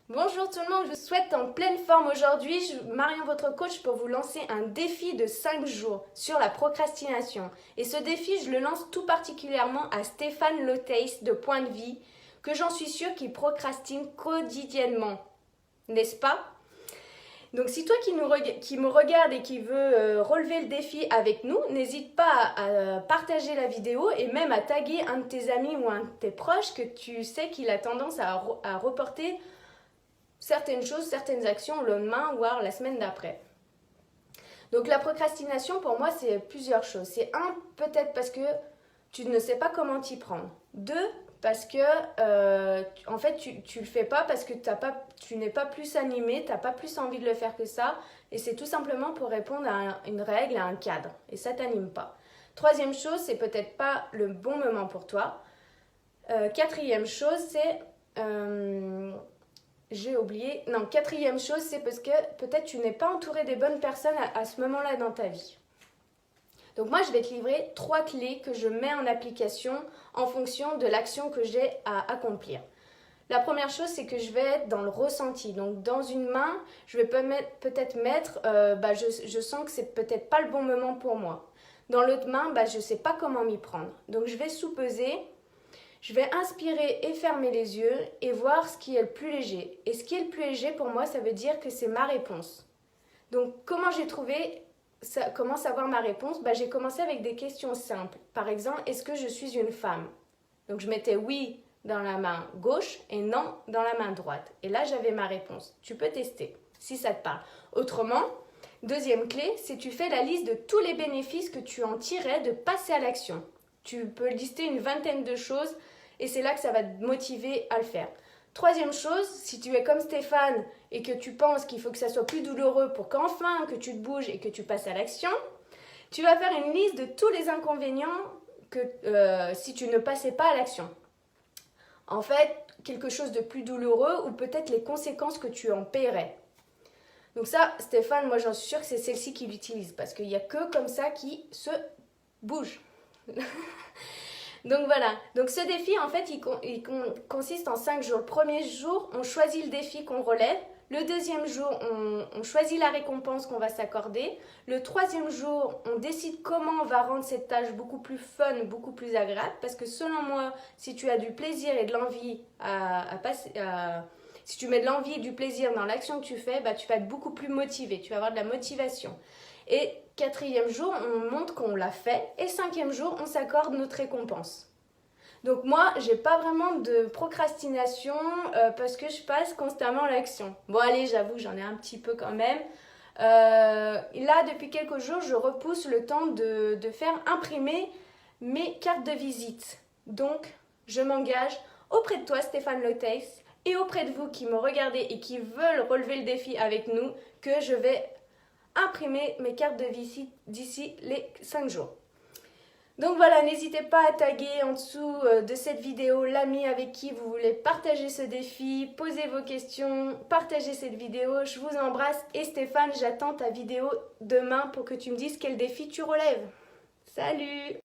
Bonjour tout le monde, je vous souhaite en pleine forme aujourd'hui. Marion, votre coach, pour vous lancer un défi de 5 jours sur la procrastination. Et ce défi, je le lance tout particulièrement à Stéphane Loteis de Point de Vie, que j'en suis sûre qu'il procrastine quotidiennement. N'est-ce pas? Donc si toi qui me regarde et qui veut relever le défi avec nous, n'hésite pas à partager la vidéo et même à taguer un de tes amis ou un de tes proches que tu sais qu'il a tendance à reporter certaines choses, certaines actions le lendemain, voire la semaine d'après. Donc la procrastination, pour moi, c'est plusieurs choses. C'est un, peut-être parce que tu ne sais pas comment t'y prendre. Deux, parce que en fait, tu le fais pas parce que tu n'es pas plus animé, tu n'as pas plus envie de le faire que ça. Et c'est tout simplement pour répondre à une règle, à un cadre. Et ça t'anime pas. Troisième chose, c'est peut-être pas le bon moment pour toi. Quatrième chose, c'est... j'ai oublié. Non, quatrième chose, c'est parce que peut-être tu n'es pas entouré des bonnes personnes à ce moment-là dans ta vie. Donc moi, je vais te livrer 3 clés que je mets en application en fonction de l'action que j'ai à accomplir. La première chose, c'est que je vais être dans le ressenti. Donc dans une main, je vais peut-être mettre, je sens que c'est peut-être pas le bon moment pour moi. Dans l'autre main, je ne sais pas comment m'y prendre. Donc je vais sous-peser. Je vais inspirer et fermer les yeux et voir ce qui est le plus léger. Et ce qui est le plus léger pour moi, ça veut dire que c'est ma réponse. Donc comment j'ai trouvé, comment savoir ma réponse? J'ai commencé avec des questions simples. Par exemple, est-ce que je suis une femme? Donc je mettais oui dans la main gauche et non dans la main droite. Et là, j'avais ma réponse. Tu peux tester si ça te parle. Autrement, deuxième clé, c'est tu fais la liste de tous les bénéfices que tu en tirais de passer à l'action. Tu peux lister une vingtaine de choses et c'est là que ça va te motiver à le faire. Troisième chose, si tu es comme Stéphane et que tu penses qu'il faut que ça soit plus douloureux pour qu'enfin que tu te bouges et que tu passes à l'action, tu vas faire une liste de tous les inconvénients si tu ne passais pas à l'action. En fait, quelque chose de plus douloureux ou peut-être les conséquences que tu en paierais. Donc ça, Stéphane, moi j'en suis sûre que c'est celle-ci qu'il utilise parce qu'il n'y a que comme ça qui se bouge. Donc voilà, donc ce défi en fait il consiste en 5 jours. Le premier jour, on choisit le défi qu'on relève. Le deuxième jour, on choisit la récompense qu'on va s'accorder. Le troisième jour, on décide comment on va rendre cette tâche beaucoup plus fun, beaucoup plus agréable. Parce que selon moi, si tu as du plaisir et de l'envie si tu mets de l'envie et du plaisir dans l'action que tu fais, tu vas être beaucoup plus motivé, tu vas avoir de la motivation. Et quatrième jour, on montre qu'on l'a fait. Et cinquième jour, on s'accorde notre récompense. Donc moi, j'ai pas vraiment de procrastination parce que je passe constamment à l'action. Bon allez, j'avoue, j'en ai un petit peu quand même. Là, depuis quelques jours, je repousse le temps de faire imprimer mes cartes de visite. Donc, je m'engage auprès de toi, Stéphane Loteis, et auprès de vous qui me regardez et qui veulent relever le défi avec nous, que je vais imprimer mes cartes de visite d'ici les 5 jours. Donc voilà, n'hésitez pas à taguer en dessous de cette vidéo l'ami avec qui vous voulez partager ce défi, poser vos questions, partagez cette vidéo. Je vous embrasse et Stéphane, j'attends ta vidéo demain pour que tu me dises quel défi tu relèves. Salut!